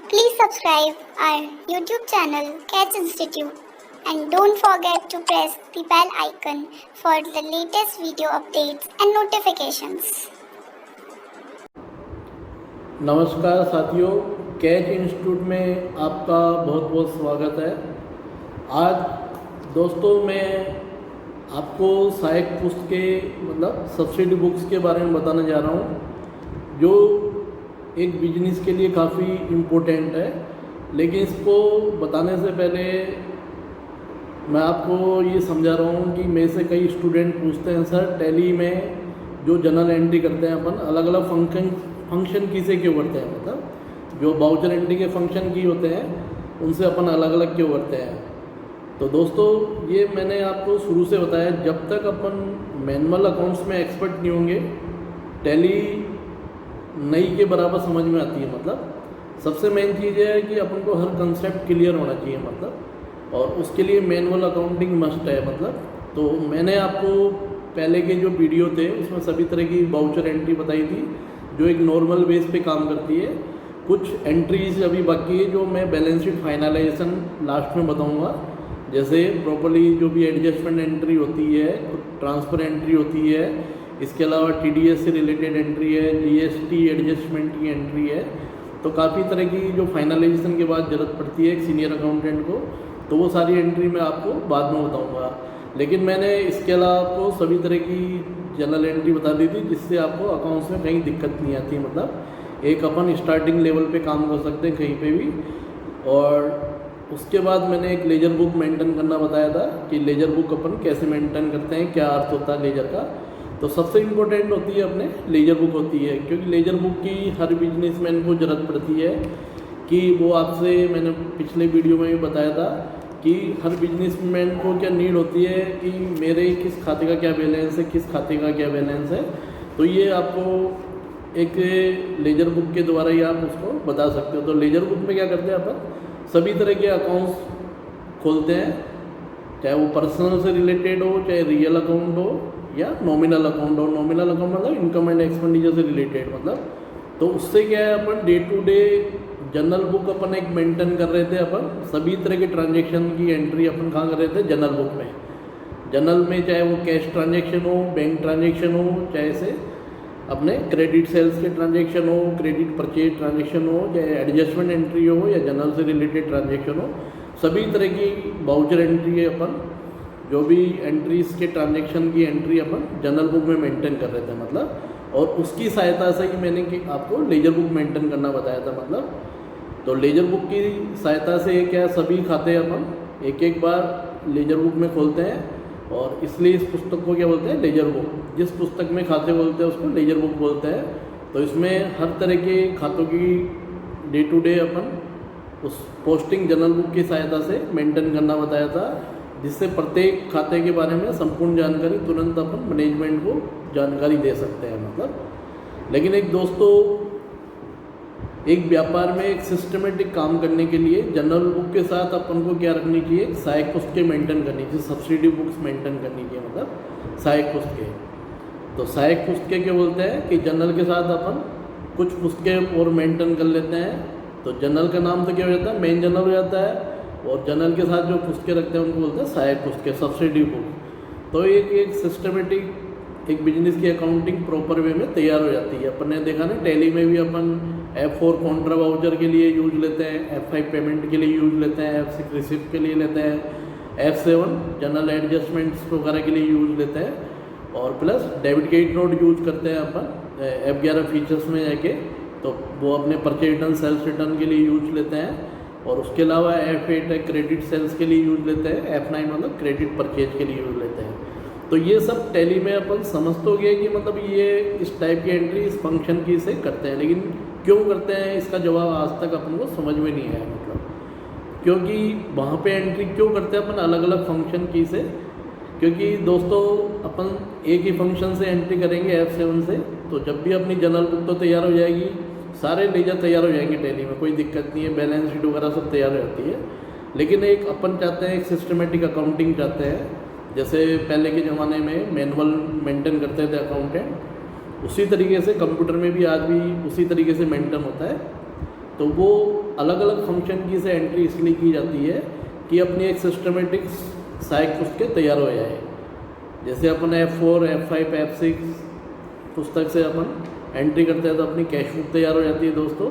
Please subscribe our YouTube channel Catch Institute and don't forget to press the bell icon for the latest video updates and notifications. नमस्कार साथियों, catch institute में आपका बहुत बहुत स्वागत है। आज दोस्तों मैं आपको सहायक पुस्तकें मतलब सब्सिडी बुक्स के बारे में बताने जा रहा हूँ, जो एक बिजनेस के लिए काफ़ी इम्पोर्टेंट है। लेकिन इसको बताने से पहले मैं आपको ये समझा रहा हूँ कि मेरे से कई स्टूडेंट पूछते हैं, सर टैली में जो जनरल एंट्री करते हैं अपन अलग अलग फंक्शन की से क्यों करते हैं, मतलब जो बाउचर एंट्री के फंक्शन की होते हैं उनसे अपन अलग अलग क्यों करते हैं। तो दोस्तों ये मैंने आपको शुरू से बताया, जब तक अपन मैनुअल अकाउंट्स में एक्सपर्ट नहीं होंगे टैली नई के बराबर समझ में आती है। मतलब सबसे मेन चीज़ है कि अपन को हर कंसेप्ट क्लियर होना चाहिए, मतलब और उसके लिए मैनुअल अकाउंटिंग मस्ट है। मतलब तो मैंने आपको पहले के जो वीडियो थे उसमें सभी तरह की बाउचर एंट्री बताई थी, जो एक नॉर्मल बेस पे काम करती है। कुछ एंट्रीज अभी बाकी है जो मैं बैलेंस शीट फाइनलाइजेशन लास्ट में बताऊंगा, जैसे प्रॉपर्ली जो भी एडजस्टमेंट एंट्री होती है, ट्रांसफ़र एंट्री होती है, इसके अलावा टीडीएस से रिलेटेड एंट्री है, जीएसटी एडजस्टमेंट की एंट्री है। तो काफ़ी तरह की जो फाइनलाइजेशन के बाद ज़रूरत पड़ती है एक सीनियर अकाउंटेंट को, तो वो सारी एंट्री मैं आपको बाद में बताऊंगा। लेकिन मैंने इसके अलावा आपको सभी तरह की जनरल एंट्री बता दी थी, जिससे आपको अकाउंट्स में कहीं दिक्कत नहीं आती। मतलब एक अपन स्टार्टिंग लेवल पे काम कर सकते हैं कहीं पे भी। और उसके बाद मैंने एक लेजर बुक मेंटेन करना बताया था कि लेजर बुक अपन कैसे मेंटेन करते हैं, क्या अर्थ होता है लेजर का। तो सबसे इम्पोर्टेंट होती है अपने लेजर बुक होती है, क्योंकि लेजर बुक की हर बिजनेसमैन को ज़रूरत पड़ती है कि वो आपसे मैंने पिछले वीडियो में भी बताया था कि हर बिजनेसमैन को क्या नीड होती है कि मेरे किस खाते का क्या बैलेंस है, किस खाते का क्या बैलेंस है। तो ये आपको एक लेजर बुक के द्वारा ही आप उसको बता सकते हो। तो लेजर बुक में क्या करते हैं अपन, सभी तरह के अकाउंट्स खोलते हैं, चाहे वो पर्सनल से रिलेटेड हो, चाहे रियल अकाउंट हो या नॉमिनल अकाउंट हो। नॉमिनल अकाउंट मतलब इनकम एंड एक्सपेंडिचर से रिलेटेड। मतलब तो उससे क्या है, अपन day to day general book अपन एक मेंटेन कर रहे थे। अपन सभी तरह के ट्रांजेक्शन की एंट्री अपन कहाँ कर रहे थे, जनरल बुक में। जनरल में चाहे वो कैश ट्रांजेक्शन हो, बैंक ट्रांजेक्शन हो, चाहे से अपने क्रेडिट सेल्स के ट्रांजेक्शन हो, क्रेडिट परचेज ट्रांजेक्शन हो, चाहे एडजस्टमेंट एंट्री हो या जनरल से रिलेटेड ट्रांजेक्शन हो, सभी तरह की बाउचर एंट्री है अपन जो भी एंट्रीज के ट्रांजेक्शन की एंट्री अपन जनरल बुक में मेंटेन कर रहे थे। मतलब और उसकी सहायता से ही मैंने कि आपको लेजर बुक मेंटेन करना बताया था। मतलब तो लेजर बुक की सहायता से क्या सभी खाते अपन एक एक बार लेजर बुक में खोलते हैं, और इसलिए इस पुस्तक को क्या बोलते हैं, लेजर बुक। जिस पुस्तक में खाते बोलते हैं उसको लेजर बुक बोलते हैं। तो इसमें हर तरह के खातों की डे टू डे अपन उस पोस्टिंग जनरल बुक की सहायता से मेंटेन करना बताया था, जिससे प्रत्येक खाते के बारे में संपूर्ण जानकारी तुरंत अपन मैनेजमेंट को जानकारी दे सकते हैं। मतलब लेकिन एक दोस्तों, एक व्यापार में एक सिस्टमेटिक काम करने के लिए जनरल बुक के साथ अपन को क्या रखनी चाहिए, सहायक पुस्तकें मेंटेन करनी चाहिए, सब्सिडी बुक्स मेंटेन करनी चाहिए। मतलब सहायक पुस्तकें, तो सहायक पुस्तकें क्या बोलते हैं कि जनरल के साथ अपन कुछ पुस्तकें और मेंटेन कर लेते हैं। तो जनरल का नाम तो क्या हो जाता है, मेन जनरल हो जाता है, और जनरल के साथ जो पुस्तकें रखते हैं उनको बोलते हैं सहायक पुस्तकें, सब्सिडी बुक। तो एक सिस्टमेटिक एक बिजनेस की अकाउंटिंग प्रॉपर वे में तैयार हो जाती है। अपन ने देखा ना, टैली में भी अपन F4 कॉन्ट्रा वाउचर के लिए यूज लेते हैं, F5 पेमेंट के लिए यूज लेते हैं, F6 रिसिप्ट के लिए लेते हैं, F7 जनरल एडजस्टमेंट्स वगैरह के लिए यूज लेते हैं, और plus debit credit note use करते हैं अपन F11 फीचर्स में जाके। तो वो अपने परचेज रिटर्न, सेल्स रिटर्न के लिए यूज लेते हैं। और उसके अलावा F8 है क्रेडिट सेल्स के लिए यूज लेते हैं, F9 मतलब क्रेडिट परचेज के लिए यूज लेते हैं। तो ये सब टैली में अपन समझ तो गए कि मतलब ये इस टाइप की एंट्री इस फंक्शन की से करते हैं, लेकिन क्यों करते हैं इसका जवाब आज तक अपन को समझ में नहीं आया। मतलब क्योंकि वहाँ पे एंट्री क्यों करते हैं अपन अलग अलग फंक्शन की से, क्योंकि दोस्तों अपन एक ही फंक्शन से एंट्री करेंगे F7 से, तो जब भी अपनी जनरल बुक तो तैयार हो जाएगी, सारे लेजर तैयार हो जाएंगे टैली में, कोई दिक्कत नहीं है, बैलेंस शीट वगैरह सब तैयार हो जाती है। लेकिन एक अपन चाहते हैं, एक सिस्टमेटिक अकाउंटिंग चाहते हैं, जैसे पहले के ज़माने में मैनुअल मेंटेन करते थे अकाउंटेंट, उसी तरीके से कंप्यूटर में भी आज भी उसी तरीके से मेंटेन होता है। तो वो अलग अलग फंक्शन की से एंट्री इसलिए की जाती है कि अपनी एक सिस्टमेटिक सहायक पुस्तकें तैयार हो जाए। जैसे अपन F4, F5, F6 पुस्तक से अपन एंट्री करते हैं तो अपनी कैश बुक तैयार हो जाती है दोस्तों।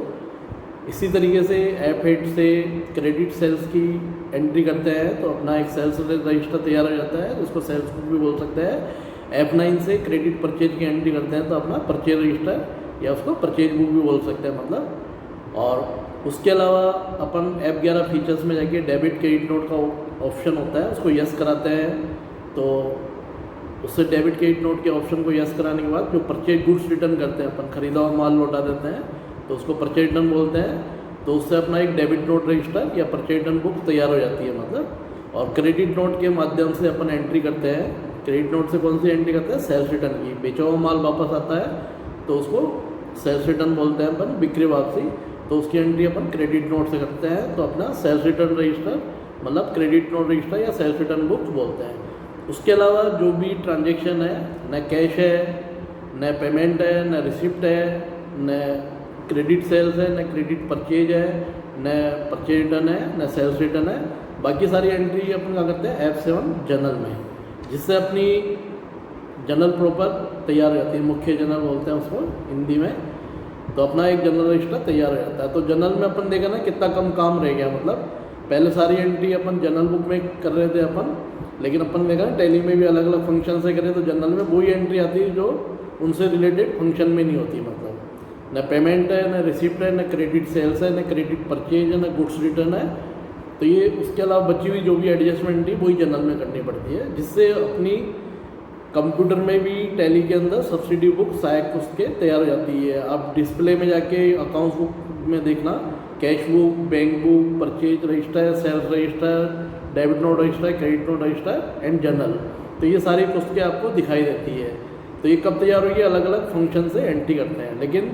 इसी तरीके से F8 से क्रेडिट सेल्स की एंट्री करते हैं तो अपना एक सेल्स रजिस्टर तैयार हो जाता है, उसको सेल्स बुक भी बोल सकते हैं। F9 से क्रेडिट परचेज की एंट्री करते हैं तो अपना परचेज रजिस्टर या उसको परचेज बुक भी बोल सकते हैं मतलब। और उसके अलावा अपन F11 फीचर्स में जाके डेबिट क्रेडिट नोट का ऑप्शन होता है, उसको यस कराते हैं। तो उससे डेबिट क्रेडिट नोट के ऑप्शन को यस कराने के बाद जो परचेज गुड्स रिटर्न करते हैं अपन, खरीदा हुआ माल लौटा देते हैं तो उसको परचेज रिटर्न बोलते हैं। तो उससे अपना एक डेबिट नोट रजिस्टर या परचेज रिटर्न बुक तैयार हो जाती है मतलब। और क्रेडिट नोट के माध्यम से अपन एंट्री करते हैं। क्रेडिट नोट से कौन सी एंट्री करते हैं? सेल्स रिटर्न की। बेचा हुआ माल वापस आता है तो उसको सेल्स रिटर्न बोलते हैं अपन, बिक्री वापसी। तो उसकी एंट्री अपन क्रेडिट नोट से करते हैं तो अपना सेल्स रिटर्न रजिस्टर मतलब क्रेडिट नोट रजिस्टर या सेल्स रिटर्न बुक बोलते हैं। उसके अलावा जो भी ट्रांजेक्शन है, न कैश है, न पेमेंट है, न रिसिप्ट है, न क्रेडिट सेल्स है, न क्रेडिट परचेज है, न परचेज रिटर्न है, न सेल्स रिटर्न है, बाकी सारी एंट्री अपन क्या करते हैं F7 जनरल में, जिससे अपनी जनरल प्रॉपर तैयार हो जाती है। मुख्य जनरल बोलते हैं उसको हिंदी में। तो अपना एक जनरल रजिस्टर तैयार हो जाता है। तो जनरल में अपन देखा ना कितना कम काम रह गया, मतलब पहले सारी एंट्री अपन जनरल बुक में कर रहे थे अपन, लेकिन अपन देखा ना टैली में भी अलग अलग फंक्शन से करें तो जनरल में वही एंट्री आती है जो उनसे रिलेटेड फंक्शन में नहीं होती। मतलब न पेमेंट है, न रिसिप्ट है, न क्रेडिट सेल्स है, न क्रेडिट परचेज है, न गुड्स रिटर्न है। तो ये उसके अलावा बची हुई जो भी एडजस्टमेंट थी वही जनरल में करनी पड़ती है, जिससे अपनी कंप्यूटर में भी टैली के अंदर सब्सिडी बुक सहायक पुस्तकें तैयार हो जाती है। आप डिस्प्ले में जाके अकाउंट्स बुक में देखना, cash book, bank book, purchase register, sales register, debit note register, credit note register and journal, तो ये सारी पुस्तकें आपको दिखाई देती है। तो ये कब तैयार होगी? अलग अलग फंक्शन से एंट्री करते हैं। लेकिन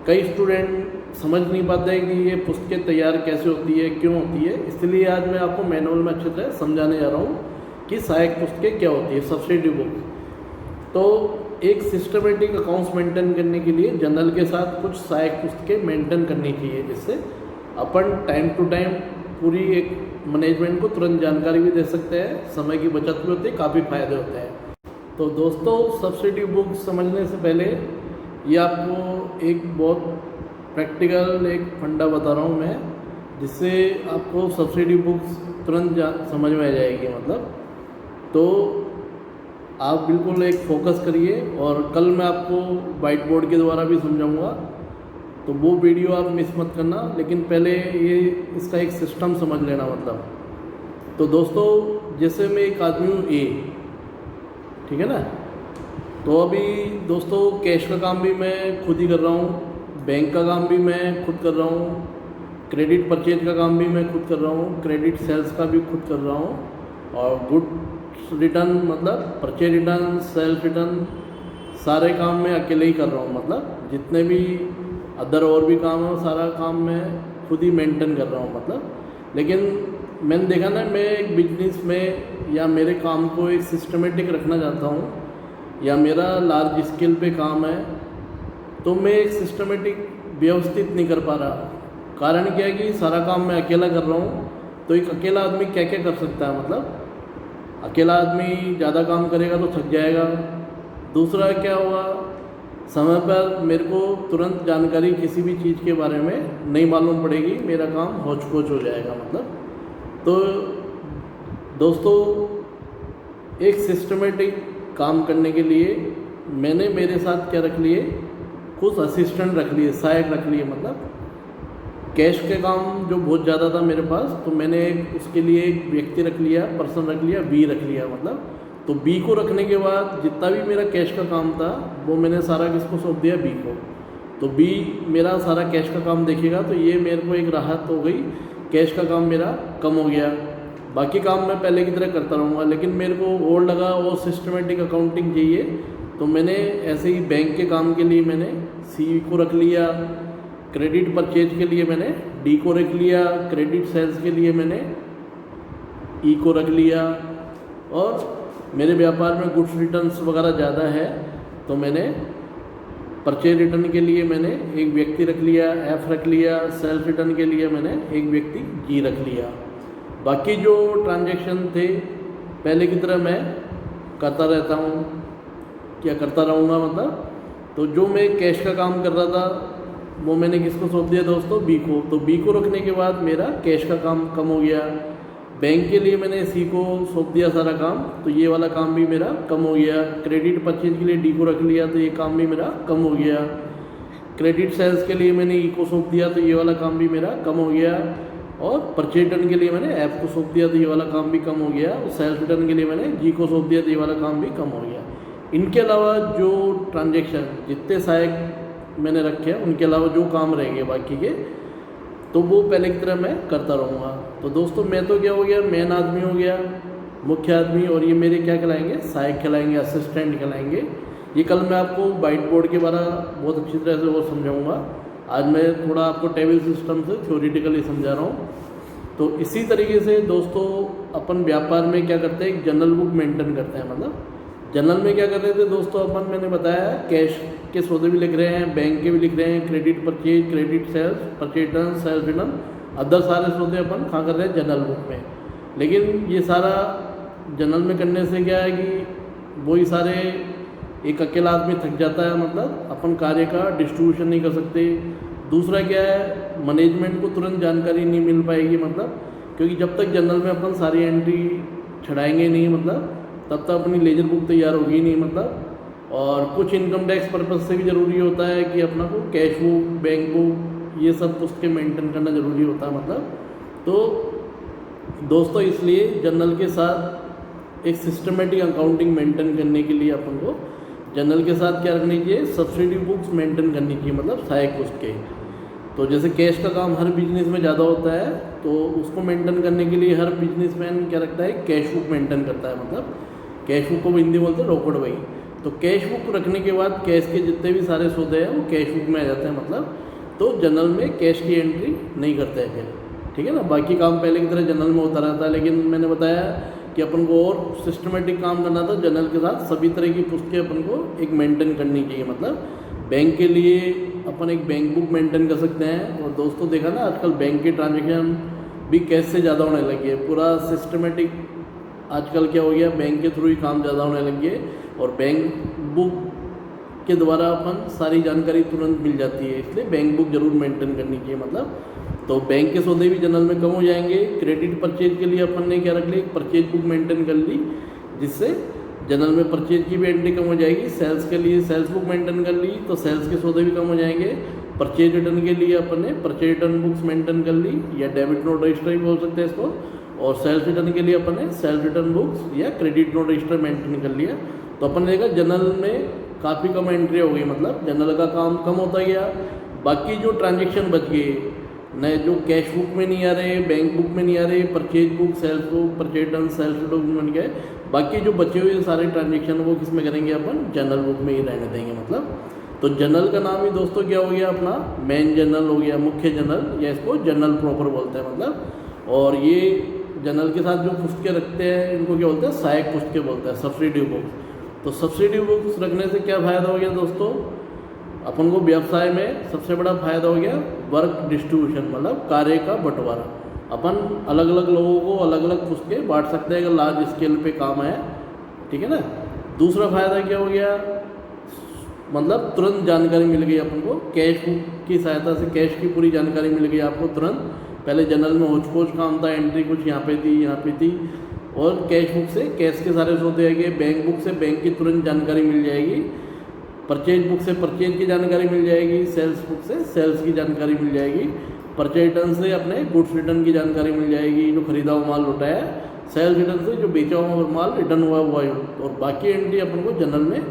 कई स्टूडेंट समझ नहीं पाते कि ये पुस्तकें तैयार कैसे होती है, क्यों होती है। इसलिए आज मैं आपको मैनुअल में अच्छे से समझाने जा रहा हूँ कि सहायक पुस्तकें क्या होती है, सब्सिडी बुक। तो एक सिस्टमेटिक अकाउंट्स मेंटेन करने के लिए जनरल के साथ कुछ सहायक पुस्तकें मेंटेन करनी चाहिए, जिससे अपन टाइम टू टाइम पूरी एक मैनेजमेंट को तुरंत जानकारी भी दे सकते हैं, समय की बचत भी होती है, काफ़ी फायदे होते हैं। तो दोस्तों, सब्सिडी बुक समझने से पहले ये आपको एक बहुत प्रैक्टिकल एक फंडा बता रहा हूँ मैं, जिससे आपको सब्सिडी बुक्स तुरंत समझ में आ जाएगी मतलब। तो आप बिल्कुल एक फोकस करिए, और कल मैं आपको वाइट बोर्ड के द्वारा भी समझाऊंगा, तो वो वीडियो आप मिस मत करना। लेकिन पहले ये इसका एक सिस्टम समझ लेना मतलब। तो दोस्तों, जैसे मैं एक आदमी हूँ ए, ठीक है ना, तो अभी दोस्तों कैश का काम भी मैं खुद ही कर रहा हूँ, बैंक का काम भी मैं खुद कर रहा हूँ, क्रेडिट परचेज का काम भी मैं खुद कर रहा हूँ, क्रेडिट सेल्स का भी खुद कर रहा हूँ, और गुड्स रिटर्न मतलब परचेज रिटर्न, सेल्स रिटर्न, सारे काम मैं अकेले ही कर रहा हूँ। मतलब जितने भी अदर और भी काम है सारा काम मैं खुद ही मेंटेन कर रहा हूँ मतलब। लेकिन मैंने देखा ना, मैं एक बिजनेस में या मेरे काम को एक सिस्टमेटिक रखना चाहता हूँ, या मेरा लार्ज स्केल पे काम है, तो मैं एक सिस्टमेटिक व्यवस्थित नहीं कर पा रहा। कारण क्या है कि सारा काम मैं अकेला कर रहा हूँ। तो एक अकेला आदमी क्या क्या कर सकता है, मतलब अकेला आदमी ज़्यादा काम करेगा तो थक जाएगा। दूसरा क्या होगा, समय पर मेरे को तुरंत जानकारी किसी भी चीज़ के बारे में नहीं मालूम पड़ेगी, मेरा काम होच पोच हो जाएगा मतलब। तो दोस्तों, एक सिस्टमेटिक काम करने के लिए मैंने मेरे साथ क्या रख लिए, कुछ असिस्टेंट रख लिए, सहायक रख लिए। मतलब कैश के काम जो बहुत ज़्यादा था मेरे पास, तो मैंने उसके लिए एक व्यक्ति रख लिया, पर्सन रख लिया, बी रख लिया मतलब। तो बी को रखने के बाद जितना भी मेरा कैश का काम था वो मैंने सारा किसको सौंप दिया, बी को। तो बी मेरा सारा कैश का काम देखेगा, तो ये मेरे को एक राहत हो गई, कैश का काम मेरा कम हो गया। बाकी काम मैं पहले की तरह करता रहूँगा, लेकिन मेरे को और लगा वो सिस्टमेटिक अकाउंटिंग चाहिए, तो मैंने ऐसे ही बैंक के काम के लिए मैंने सी को रख लिया, क्रेडिट परचेज के लिए मैंने डी को रख लिया, क्रेडिट सेल्स के लिए मैंने ई को रख लिया, और मेरे व्यापार में गुड्स रिटर्न्स वगैरह ज़्यादा है तो मैंने परचेज रिटर्न के लिए मैंने एक व्यक्ति रख लिया, एफ रख लिया, सेल्फ रिटर्न के लिए मैंने एक व्यक्ति जी रख लिया। बाकी जो ट्रांजैक्शन थे पहले की तरह मैं करता रहता हूँ, क्या करता रहूँगा मतलब। तो जो मैं कैश का काम कर रहा था वो मैंने किसको सौंप दिया दोस्तों, बी को। तो बी को रखने के बाद मेरा कैश का काम कम हो गया। बैंक के लिए मैंने सी को सौंप दिया सारा काम, तो ये वाला काम भी मेरा कम हो गया। क्रेडिट परचेज के लिए डी को रख लिया, तो ये काम भी मेरा कम हो गया। क्रेडिट सेल्स के लिए मैंने ई को सौंप दिया, तो ये वाला काम भी मेरा कम हो गया। और परचेज रिटर्न के लिए मैंने एफ को सौंप दिया, तो ये वाला काम भी कम हो गया। और सेल्फ रिटर्न के लिए मैंने जी को सौंप दिया, तो ये वाला काम भी कम हो गया। इनके अलावा जो ट्रांजेक्शन जितने सहायक मैंने रखे हैं उनके अलावा जो काम रहेंगे बाकी के, तो वो पहले की तरह मैं करता रहूँगा। तो दोस्तों मैं तो क्या हो गया, मेन आदमी हो गया, मुख्य आदमी, और ये मेरे क्या कहलाएंगे, सहायक कहलाएंगे, असिस्टेंट कहलाएंगे। ये कल मैं आपको वाइट बोर्ड के बारे बहुत अच्छी तरह से और समझाऊंगा। आज मैं थोड़ा आपको टेबल सिस्टम से थ्योरेटिकली समझा रहा हूँ। तो इसी तरीके से दोस्तों अपन व्यापार में क्या करते हैं, एक जनरल बुक मेंटेन करते हैं। मतलब जनरल में क्या कर रहे थे दोस्तों, अपन मैंने बताया कैश के सौदे भी लिख रहे हैं, बैंक के भी लिख रहे हैं, credit purchase, credit sales, purchase return, self return, other सारे सौदे अपन कहाँ कर रहे हैं, जनरल बुक में। लेकिन ये सारा जनरल में करने से क्या है कि वही सारे एक अकेला आदमी थक जाता है, मतलब अपन कार्य का डिस्ट्रीब्यूशन नहीं कर सकते। दूसरा क्या है, मैनेजमेंट को तुरंत जानकारी नहीं मिल पाएगी, मतलब क्योंकि जब तक जनरल में अपन सारी एंट्री छड़ाएंगे नहीं, मतलब तब तक अपनी लेजर बुक तैयार होगी नहीं, मतलब। और कुछ इनकम टैक्स पर्पज से भी ज़रूरी होता है कि अपना को कैश बुक, बैंक बुक, ये सब उसके मेंटेन करना ज़रूरी होता है, मतलब। तो दोस्तों इसलिए जनरल के साथ एक सिस्टमेटिक अकाउंटिंग मेंटेन करने के लिए अपन को जनरल के साथ क्या रखनी चाहिए, सब्सिडी बुक्स मेंटेन करनी चाहिए, मतलब सहायक उसके। तो जैसे कैश का काम हर बिजनेस में ज़्यादा होता है, तो उसको मेंटेन करने के लिए हर बिजनेसमैन क्या रखता है, कैश बुक मेंटेन करता है। मतलब कैश बुक को हिंदी बोलते हैं रोकड़ बही। तो कैश बुक रखने के बाद कैश के जितने भी सारे सौदे हैं वो कैश बुक में आ जाते हैं, मतलब। तो जनरल में कैश की एंट्री नहीं करते हैं फिर, ठीक है ना। बाकी काम पहले की तरह जनरल में होता रहता है, लेकिन मैंने बताया कि अपन को और सिस्टमेटिक काम करना था जनरल के साथ। सभी तरह की पुस्तकें अपन को एक मेंटेन करनी चाहिए, मतलब बैंक के लिए अपन एक बैंक बुक मेंटेन कर सकते हैं। और दोस्तों देखा ना आजकल बैंक के ट्रांजेक्शन भी कैश से ज़्यादा होने लगी है, पूरा सिस्टमेटिक आजकल क्या हो गया, बैंक के थ्रू ही काम ज़्यादा होने लगी है। और बैंक बुक के द्वारा अपन सारी जानकारी तुरंत मिल जाती है, इसलिए बैंक बुक जरूर मेंटेन करनी चाहिए, मतलब। तो बैंक के सौदे भी जनरल में कम हो जाएंगे। क्रेडिट परचेज के लिए अपन ने क्या रख ली, एक परचेज बुक मेंटेन कर ली, जिससे जनरल में परचेज की भी एंट्री कम हो जाएगी। सेल्स के लिए सेल्स बुक मेंटेन कर ली, तो सेल्स के सौदे भी कम हो जाएंगे। परचेज रिटर्न के लिए अपन ने परचेज रिटर्न बुक्स मेंटेन कर ली, या डेबिट नोट रजिस्टर भी बोल सकते हैं इसको। और सेल्फ रिटर्न के लिए अपन ने सेल्फ रिटर्न बुक्स या क्रेडिट नोट रजिस्टर मेंटेन कर लिया। तो अपन ने देखा जनरल में काफ़ी कम एंट्री हो गई, मतलब जनरल का काम कम होता गया। बाकी जो ट्रांजेक्शन बच गए नए, जो कैश बुक में नहीं आ रहे, बैंक बुक में नहीं आ रहे, purchase book, self book, purchase return, self return बन गए। बाकी जो बचे हुए सारे ट्रांजेक्शन वो किस में करेंगे, अपन जनरल बुक में ही रहने देंगे, मतलब। तो जनरल का नाम ही दोस्तों क्या हो गया, अपना मेन जनरल हो गया, मुख्य जनरल, या इसको जनरल प्रॉपर बोलते हैं, मतलब। और ये जनरल के साथ जो पुस्तकें रखते हैं इनको क्या बोलते हैं, सहायक पुस्तकें बोलते हैं, सब्सिडी बुक्स। तो सब्सिडी बुक्स रखने से क्या फ़ायदा हो गया दोस्तों, अपन को व्यवसाय में सबसे बड़ा फायदा हो गया वर्क डिस्ट्रीब्यूशन, मतलब कार्य का बंटवारा। अपन अलग अलग लोगों को अलग अलग पुस्तकें बांट सकते हैं अगर लार्ज स्केल पे काम है, ठीक है ना। दूसरा फायदा क्या हो गया, मतलब तुरंत जानकारी मिल गई अपन को, कैश बुक की सहायता से कैश की पूरी जानकारी मिल गई आपको तुरंत। पहले जनरल में होच पोच काम था, एंट्री कुछ यहाँ पे थी, यहाँ पे थी। और कैश बुक से कैश के सारे सौदे आएंगे, बैंक बुक से बैंक की तुरंत जानकारी मिल जाएगी, परचेज बुक से परचेज की जानकारी मिल जाएगी, सेल्स बुक से सेल्स की जानकारी मिल जाएगी, परचेज रिटर्न से अपने गुड्स रिटर्न की जानकारी मिल जाएगी, जो खरीदा हुआ माल लौटाया, सेल्स रिटर्न से जो बेचा हुआ माल रिटर्न हुआ है, और बाकी एंट्री अपन को जनरल में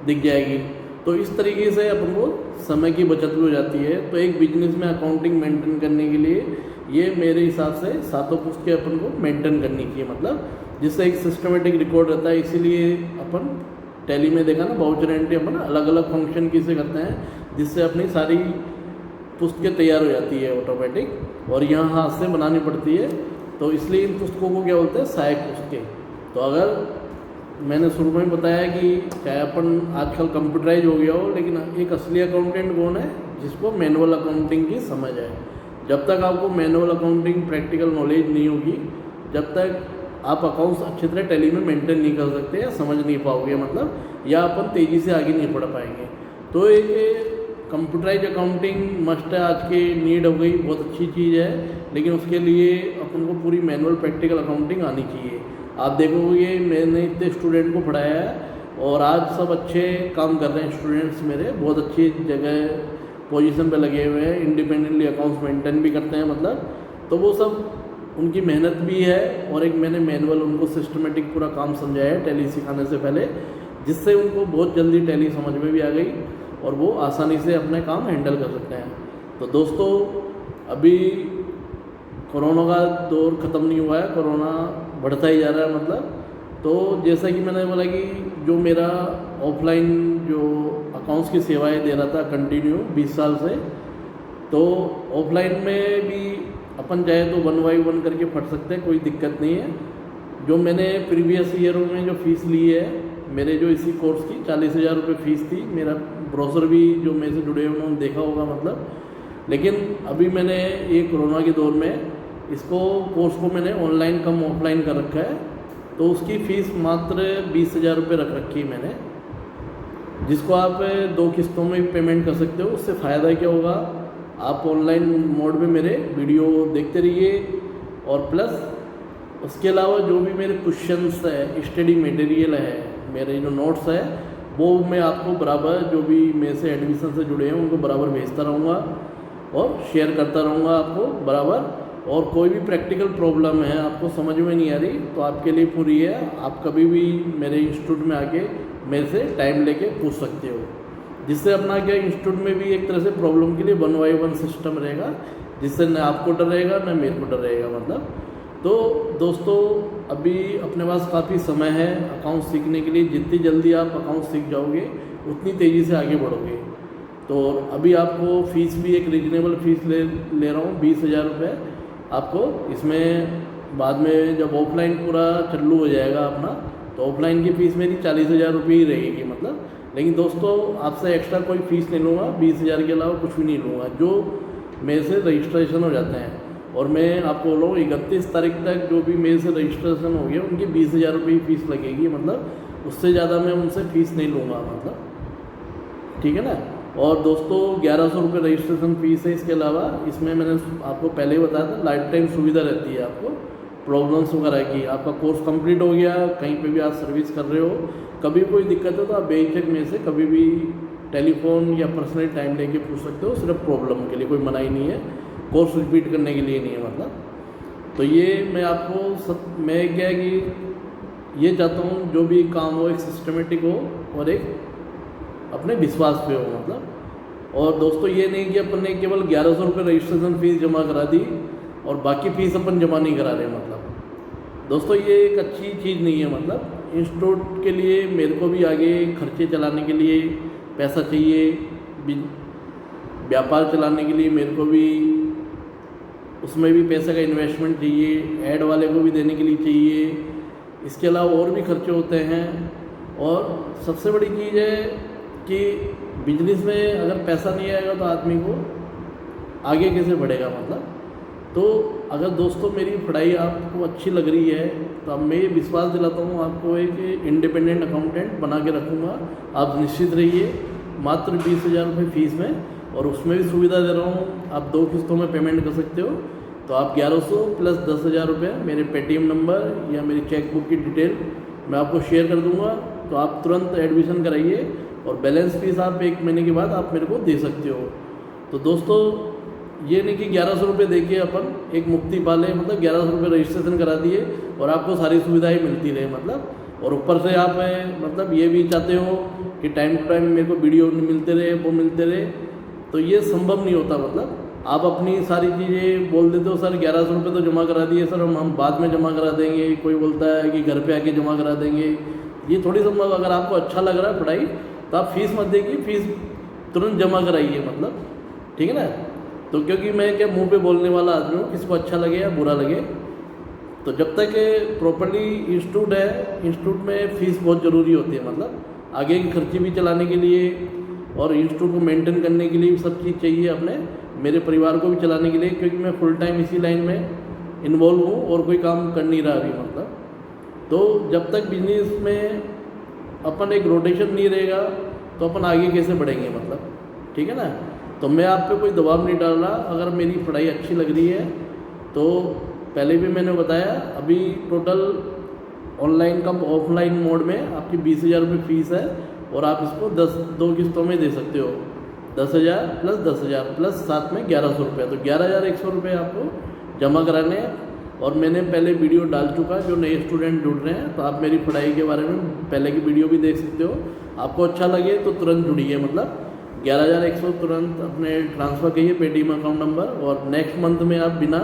दिख जाएगी। तो इस तरीके से अपन को समय की बचत भी हो जाती है। तो एक बिजनेस में अकाउंटिंग मेंटेन करने के लिए ये मेरे हिसाब से सातों पुस्तकें अपन को मेंटेन करनी चाहिए, मतलब जिससे एक सिस्टमेटिक रिकॉर्ड रहता है। इसीलिए अपन टैली में देखा ना, वाउचर एंट्री अपन अलग अलग फंक्शन किसे करते हैं, जिससे अपनी सारी पुस्तकें तैयार हो जाती है ऑटोमेटिक, और यहाँ हाथ से बनानी पड़ती है। तो इसलिए इन पुस्तकों को क्या बोलते हैं, सहायक पुस्तकें। तो अगर मैंने शुरू में बताया कि चाहे अपन आजकल कंप्यूटराइज हो गया हो, लेकिन एक असली अकाउंटेंट कौन है? जिसको मैनुअल अकाउंटिंग की समझ है। जब तक आपको मैनुअल अकाउंटिंग प्रैक्टिकल नॉलेज नहीं होगी, जब तक आप अकाउंट्स अच्छी तरह टैली में मेंटेन नहीं कर सकते या समझ नहीं पाओगे, मतलब या अपन तेज़ी से आगे नहीं बढ़ पाएंगे। तो एक कंप्यूटराइज अकाउंटिंग मस्ट है, आज की नीड हो गई, बहुत अच्छी चीज़ है, लेकिन उसके लिए अपन को पूरी मैनुअल प्रैक्टिकल अकाउंटिंग आनी चाहिए। आप देखोगे मैंने इतने स्टूडेंट को पढ़ाया है और आज सब अच्छे काम कर रहे हैं स्टूडेंट्स मेरे, बहुत अच्छी जगह पोजीशन पे लगे हुए हैं, इंडिपेंडेंटली अकाउंट्स मेंटेन भी करते हैं, मतलब तो वो सब उनकी मेहनत भी है। और एक मैंने मैनुअल उनको सिस्टमेटिक पूरा काम समझाया है टैली सिखाने से पहले, जिससे उनको बहुत जल्दी टैली समझ में भी आ गई और वो आसानी से अपने काम हैंडल कर सकते हैं। तो दोस्तों, अभी कोरोना का दौर ख़त्म नहीं हुआ है, कोरोना बढ़ता ही जा रहा है, मतलब तो जैसा कि मैंने बोला कि जो मेरा ऑफलाइन जो अकाउंट्स की सेवाएं दे रहा था कंटिन्यू 20 साल से, तो ऑफलाइन में भी अपन चाहे तो 1 बाई 1 करके पढ़ सकते हैं, कोई दिक्कत नहीं है। जो मैंने प्रीवियस ईयरों में जो फ़ीस ली है, मेरे जो इसी कोर्स की 40,000 रुपये फ़ीस थी। मेरा ब्रोशर भी जो मेरे से जुड़े हुए उन्होंने देखा होगा, मतलब लेकिन अभी मैंने ये कोरोना के दौर में इसको कोर्स को मैंने ऑनलाइन कम ऑफलाइन कर रखा है, तो उसकी फ़ीस मात्र 20,000 रुपये रख रखी है मैंने, जिसको आप 2 किस्तों में पेमेंट कर सकते हो। उससे फ़ायदा क्या होगा, आप ऑनलाइन मोड में मेरे वीडियो देखते रहिए और प्लस उसके अलावा जो भी मेरे क्वेश्चंस है, स्टडी मटेरियल है, मेरे जो नोट्स है, वो मैं आपको बराबर जो भी मेरे से एडमिशन से जुड़े हैं उनको बराबर भेजता रहूँगा और शेयर करता रहूँगा आपको बराबर। और कोई भी प्रैक्टिकल प्रॉब्लम है आपको समझ में नहीं आ रही तो आपके लिए पूरी है, आप कभी भी मेरे इंस्टीट्यूट में आके मेरे से टाइम लेके पूछ सकते हो, जिससे अपना क्या इंस्टीट्यूट में भी एक तरह से प्रॉब्लम के लिए 1 बाई 1 सिस्टम रहेगा, जिससे न आपको डर रहेगा न मेरे को डर रहेगा, मतलब। तो दोस्तों, अभी अपने पास काफ़ी समय है अकाउंट सीखने के लिए। जितनी जल्दी आप अकाउंट सीख जाओगे उतनी तेज़ी से आगे बढ़ोगे। तो अभी आपको फ़ीस भी एक रीजनेबल फ़ीस ले रहा हूँ, 20,000 रुपये आपको। इसमें बाद में जब ऑफलाइन पूरा चालू हो जाएगा अपना, तो ऑफलाइन की फ़ीस मेरी 40,000 रुपये ही रहेगी, मतलब। लेकिन दोस्तों, आपसे एक्स्ट्रा कोई फ़ीस नहीं लूँगा, 20,000 के अलावा कुछ भी नहीं लूँगा, जो मेरे से रजिस्ट्रेशन हो जाते हैं। और मैं आपको बोल रहा हूँ 31 तारीख तक जो भी मेरे से रजिस्ट्रेशन हो गया उनकी 20,000 रुपये की फ़ीस लगेगी, मतलब उससे ज़्यादा मैं उनसे फ़ीस नहीं लूँगा, मतलब ठीक है ना। और दोस्तों, 1100 रुपये रजिस्ट्रेशन फ़ीस है। इसके अलावा इसमें मैंने आपको पहले ही बताया था, लाइफ टाइम सुविधा रहती है आपको प्रॉब्लम्स वगैरह की। आपका कोर्स कंप्लीट हो गया, कहीं पे भी आप सर्विस कर रहे हो, कभी कोई दिक्कत हो तो आप बेझिझक में से कभी भी टेलीफोन या पर्सनल टाइम लेके पूछ सकते हो, सिर्फ प्रॉब्लम के लिए, कोई मनाही नहीं है, कोर्स रिपीट करने के लिए नहीं है, मतलब। तो ये मैं आपको मैं क्या है कि ये चाहता हूँ जो भी काम हो एक सिस्टमेटिक हो और एक अपने विश्वास पे हो, मतलब। और दोस्तों, ये नहीं कि अपन ने केवल 1100 रुपये रजिस्ट्रेशन फ़ीस जमा करा दी और बाकी फ़ीस अपन जमा नहीं करा रहे, मतलब दोस्तों ये एक अच्छी चीज़ नहीं है। मतलब इंस्टीट्यूट के लिए मेरे को भी आगे खर्चे चलाने के लिए पैसा चाहिए, व्यापार चलाने के लिए मेरे को भी उसमें भी पैसे का इन्वेस्टमेंट चाहिए, ऐड वाले को भी देने के लिए चाहिए, इसके अलावा और भी खर्चे होते हैं। और सबसे बड़ी चीज़ है कि बिजनेस में अगर पैसा नहीं आएगा तो आदमी को आगे कैसे बढ़ेगा, मतलब। तो अगर दोस्तों मेरी पढ़ाई आपको अच्छी लग रही है तो अब मैं ये विश्वास दिलाता हूँ आपको एक इंडिपेंडेंट अकाउंटेंट बना के रखूँगा। आप निश्चित रहिए, मात्र 20,000 रुपये फ़ीस में, और उसमें भी सुविधा दे रहा हूँ, आप 2 किस्तों में पेमेंट कर सकते हो। तो आप 1100 प्लस 10,000 रुपये मेरे पेटीएम नंबर या मेरी चेकबुक की डिटेल मैं आपको शेयर कर दूँगा, तो आप तुरंत एडमिशन कराइए और बैलेंस फीस आप 1 महीने के बाद आप मेरे को दे सकते हो। तो दोस्तों ये नहीं कि 1100 रुपये दे के अपन एक मुक्ति पा लें, मतलब 1100 रुपये रजिस्ट्रेशन करा दिए और आपको सारी सुविधाएं मिलती रहे, मतलब। और ऊपर से आप मतलब ये भी चाहते हो कि टाइम टू टाइम मेरे को वीडियो मिलते रहे, वो मिलते रहे, तो ये संभव नहीं होता। मतलब आप अपनी सारी चीज़ें बोल देते हो, सर 1100 रुपये तो जमा करा दिए सर, हम बाद में जमा करा देंगे, कोई बोलता है कि घर पे आके जमा करा देंगे, ये थोड़ी संभव। अगर आपको अच्छा लग रहा है पढ़ाई तो आप फीस मत देखिए, फीस तुरंत जमा कराइए, मतलब ठीक है ना। तो क्योंकि मैं क्या मुंह पे बोलने वाला आदमी हूँ, किसी को अच्छा लगे या बुरा लगे, तो जब तक प्रॉपरली इंस्टीट्यूट है, इंस्टीट्यूट में फ़ीस बहुत ज़रूरी होती है, मतलब आगे की खर्चे भी चलाने के लिए और इंस्टीट्यूट को मेंटेन करने के लिए भी सब चीज़ चाहिए अपने, मेरे परिवार को भी चलाने के लिए, क्योंकि मैं फुल टाइम इसी लाइन में इन्वॉल्व हूँ और कोई काम कर नहीं रहा अभी, मतलब। तो जब तक बिजनेस में अपन एक रोटेशन नहीं रहेगा तो अपन आगे कैसे बढ़ेंगे, मतलब, ठीक है ना। तो मैं आप पे कोई दबाव नहीं डाल रहा, अगर मेरी पढ़ाई अच्छी लग रही है तो पहले भी मैंने बताया, अभी टोटल ऑनलाइन का ऑफलाइन मोड में आपकी 20,000 रुपये फ़ीस है और आप इसको 2 किस्तों में दे सकते हो, 10,000 प्लस 10,000 प्लस साथ में 1,100 रुपये, तो 11,100 रुपये आपको जमा कराने हैं। और मैंने पहले वीडियो डाल चुका, जो नए स्टूडेंट जुड़ रहे हैं तो आप मेरी पढ़ाई के बारे में पहले की वीडियो भी देख सकते हो, आपको अच्छा लगे तो तुरंत जुड़िए, मतलब 11,100 तुरंत अपने ट्रांसफ़र कीजिए पेटीएम अकाउंट नंबर, और नेक्स्ट मंथ में आप बिना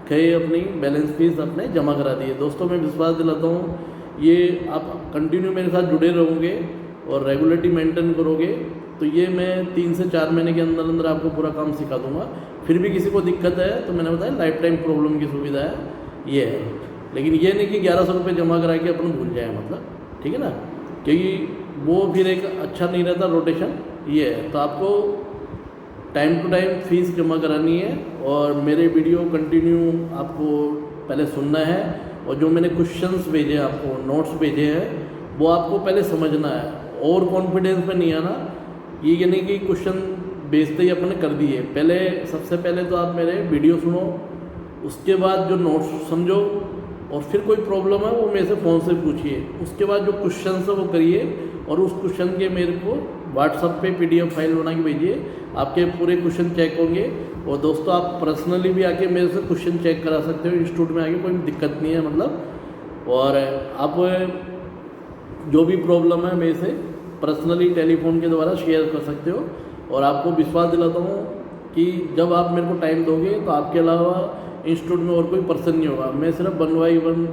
कहे अपनी बैलेंस फीस अपने जमा करा दिए। दोस्तों मैं विश्वास दिलाता हूँ, ये आप कंटिन्यू मेरे साथ जुड़े रहोगे और रेगुलरिटी मेंटेन करोगे तो ये मैं 3 से 4 महीने के अंदर अंदर आपको पूरा काम सिखा दूंगा। फिर भी किसी को दिक्कत है तो मैंने बताया लाइफ टाइम प्रॉब्लम की सुविधा है, ये है। लेकिन ये नहीं कि 1,100 रुपये जमा करा के अपन भूल जाए, मतलब, ठीक है ना, क्योंकि वो फिर एक अच्छा नहीं रहता रोटेशन, ये है। तो आपको टाइम टू टाइम फीस जमा करानी है और मेरे वीडियो कंटिन्यू आपको पहले सुनना है, और जो मैंने क्वेश्चंस भेजे आपको, नोट्स भेजे हैं, वो आपको पहले समझना है, और कॉन्फिडेंस में नहीं आना। ये नहीं कि क्वेश्चन भेजते ही अपने कर दिए, पहले सबसे पहले तो आप मेरे वीडियो सुनो, उसके बाद जो नोट्स समझो, और फिर कोई प्रॉब्लम है वो मेरे से फ़ोन से पूछिए, उसके बाद जो क्वेश्चन है वो करिए, और उस क्वेश्चन के मेरे को व्हाट्सएप पे PDF फाइल बना के भेजिए, आपके पूरे क्वेश्चन चेक होंगे। और दोस्तों आप पर्सनली भी आके मेरे से क्वेश्चन चेक करा सकते हो, इंस्टीट्यूट में आके कोई दिक्कत नहीं है, मतलब। और आप जो भी प्रॉब्लम है मेरे से पर्सनली टेलीफोन के द्वारा शेयर कर सकते हो। और आपको विश्वास दिलाता हूँ कि जब आप मेरे को टाइम दोगे तो आपके अलावा इंस्टीट्यूट में और कोई पर्सन नहीं होगा, मैं सिर्फ 1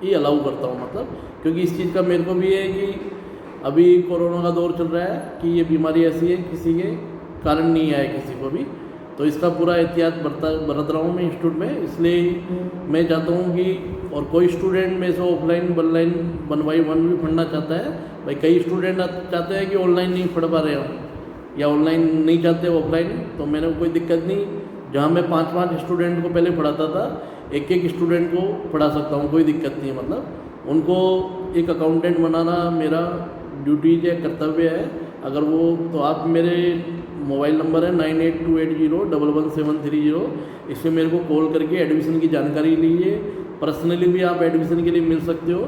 ही अलाउ करता हूँ, मतलब, क्योंकि इस चीज़ का मेरे को भी है कि अभी कोरोना का दौर चल रहा है कि ये बीमारी ऐसी है किसी के कारण नहीं आए किसी को भी, तो इसका पूरा एहतियात बरत रहा हूँ मैं इंस्टीट्यूट में। इसलिए मैं चाहता हूँ कि और कोई स्टूडेंट में से ऑफलाइन 1 भी पढ़ना चाहता है, भाई कई स्टूडेंट चाहते हैं कि ऑनलाइन नहीं पढ़ पा रहे हो या ऑनलाइन नहीं चाहते ऑफलाइन, तो मैंने कोई दिक्कत नहीं, जहाँ मैं 5 स्टूडेंट को पहले पढ़ाता था, एक स्टूडेंट को पढ़ा सकता हूँ, कोई दिक्कत नहीं है। मतलब उनको एक अकाउंटेंट बनाना मेरा ड्यूटीज है, कर्तव्य है। अगर वो तो आप मेरे मोबाइल नंबर है 9828011730, इसमें मेरे को कॉल करके एडमिशन की जानकारी लीजिए। पर्सनली भी आप एडमिशन के लिए मिल सकते हो,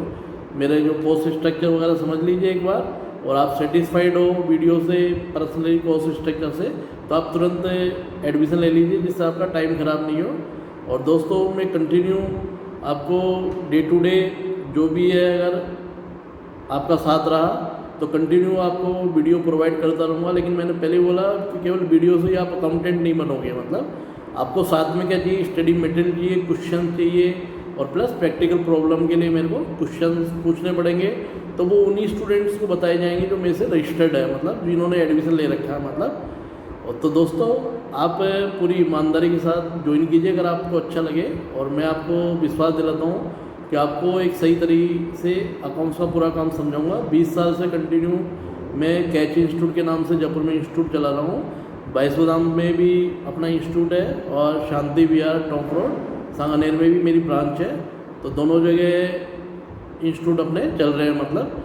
मेरे जो कोर्स स्ट्रक्चर वगैरह समझ लीजिए एक बार, और आप सेटिस्फाइड हो वीडियो से, पर्सनली कोर्स स्ट्रक्चर से, तो आप तुरंत एडमिशन ले लीजिए, जिससे आपका टाइम ख़राब नहीं हो। और दोस्तों मैं कंटिन्यू आपको डे टू डे जो भी है, अगर आपका साथ रहा तो कंटिन्यू आपको वीडियो प्रोवाइड करता रहूँगा। लेकिन मैंने पहले बोला कि केवल वीडियो से ही आप अकाउंटेंट नहीं बनोगे, मतलब आपको साथ में क्या चाहिए, स्टडी मटेरियल चाहिए, क्वेश्चन चाहिए, और प्लस प्रैक्टिकल प्रॉब्लम के लिए मेरे को क्वेश्चंस पूछने पड़ेंगे, तो वो उन्हीं स्टूडेंट्स को बताए जाएंगे जो मेरे से रजिस्टर्ड है, मतलब जिन्होंने एडमिशन ले रखा है, मतलब। और तो दोस्तों आप पूरी ईमानदारी के साथ ज्वाइन कीजिए अगर आपको अच्छा लगे, और मैं आपको विश्वास दिलाता हूँ कि आपको एक सही तरीके से अकाउंट्स का पूरा काम समझाऊंगा। 20 साल से कंटिन्यू मैं कैच इंस्टीट्यूट के नाम से जयपुर में इंस्टीट्यूट चला रहा हूँ, बाईसोधाम में भी अपना इंस्टीट्यूट है, और शांति विहार टॉप रोड सांगानेर में भी मेरी ब्रांच है। तो दोनों जगह इंस्टीट्यूट अपने चल रहे हैं, मतलब।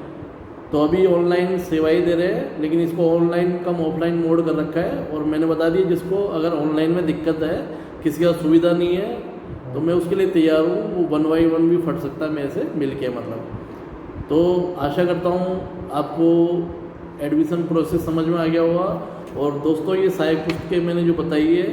तो अभी ऑनलाइन सेवाएं दे रहे हैं, लेकिन इसको ऑनलाइन कम ऑफलाइन मोड कर रखा है। और मैंने बता दिया जिसको अगर ऑनलाइन में दिक्कत है, किसी का सुविधा नहीं है, तो मैं उसके लिए तैयार हूँ, वो 1 by 1 भी फट सकता है मेरे से मिल के, मतलब। तो आशा करता हूँ आपको एडमिशन प्रोसेस समझ में आ गया होगा। और दोस्तों ये सहायक पुस्तकें मैंने जो बताई है,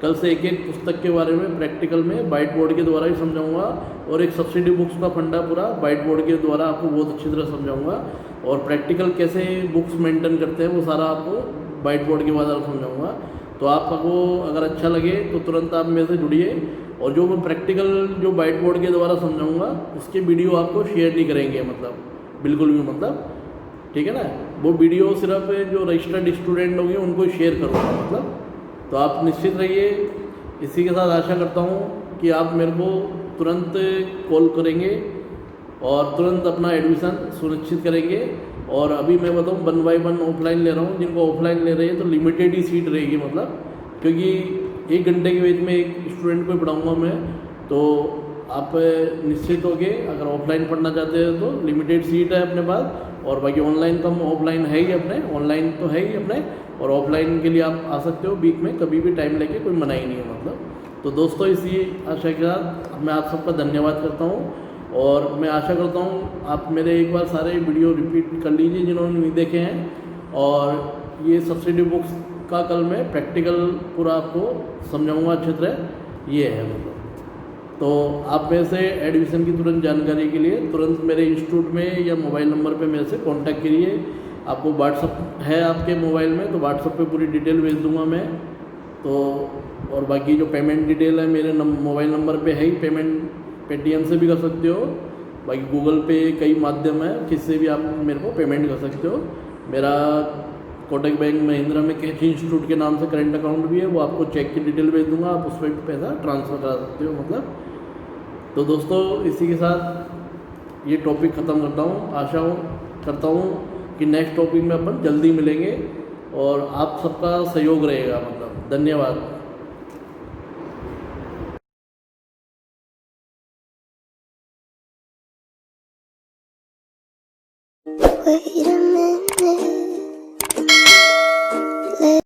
कल से एक पुस्तक के बारे में प्रैक्टिकल में वाइट बोर्ड के द्वारा ही समझाऊंगा, और एक सब्सिडी बुक्स का फंडा पूरा वाइट बोर्ड के द्वारा आपको बहुत अच्छी तरह समझाऊंगा, और प्रैक्टिकल कैसे बुक्स मेंटेन करते हैं वो सारा आपको वाइट बोर्ड के द्वारा समझाऊंगा। तो आपको अगर अच्छा लगे तो तुरंत आप मेरे से जुड़िए, और जो मैं प्रैक्टिकल जो वाइट बोर्ड के द्वारा समझाऊंगा उसके वीडियो आपको शेयर नहीं करेंगे, मतलब बिल्कुल भी, मतलब, ठीक है ना। वो वीडियो सिर्फ जो रजिस्टर्ड स्टूडेंट होंगे उनको शेयर करूँगा, मतलब। तो आप निश्चित रहिए। इसी के साथ आशा करता हूँ कि आप मेरे को तुरंत कॉल करेंगे और तुरंत अपना एडमिशन सुनिश्चित करेंगे। और अभी मैं बताऊँ 1 बाय 1 ऑफलाइन ले रहा हूँ, जिनको ऑफलाइन ले रहे हैं तो लिमिटेड ही सीट रहेगी, मतलब क्योंकि 1 घंटे के बीच में एक स्टूडेंट को पढ़ाऊँगा मैं, तो आप निश्चित हो गए अगर ऑफलाइन पढ़ना चाहते हैं तो लिमिटेड सीट है अपने पास। और बाकी ऑनलाइन कम ऑफलाइन है ही अपने, ऑनलाइन तो है ही अपने, और ऑफलाइन के लिए आप आ सकते हो वीक में कभी भी टाइम लेके, कोई मना ही नहीं है मतलब। तो दोस्तों इसी आशा के साथ मैं आप सबका धन्यवाद करता हूँ, और मैं आशा करता हूँ आप मेरे एक बार सारे वीडियो रिपीट कर लीजिए जिन्होंने नहीं देखे हैं। और ये सब्सिडी बुक्स का कल मैं प्रैक्टिकल पूरा आपको समझाऊँगा अच्छी तरह, ये है मतलब। तो आप मेरे से एडमिशन की तुरंत जानकारी के लिए तुरंत मेरे इंस्टीट्यूट में या मोबाइल नंबर पे मेरे से कांटेक्ट करिए। आपको व्हाट्सअप है आपके मोबाइल में, तो व्हाट्सअप पे पूरी डिटेल भेज दूंगा मैं। तो और बाकी जो पेमेंट डिटेल है मेरे मोबाइल नंबर पे है ही, पेमेंट पेटीएम से भी कर सकते हो, बाकी गूगल पे कई माध्यम है जिससे भी आप मेरे को पेमेंट कर सकते हो। मेरा कोटक बैंक महिंद्रा में कैची इंस्टीट्यूट के नाम से करेंट अकाउंट भी है, वो आपको चेक की डिटेल भेज दूंगा, आप उस पर पैसा ट्रांसफ़र करा सकते हो मतलब। तो दोस्तों इसी के साथ ये टॉपिक ख़त्म करता हूँ। आशा करता हूँ कि नेक्स्ट टॉपिक में अपन जल्दी मिलेंगे और आप सबका सहयोग रहेगा मतलब। धन्यवाद। Wait a minute.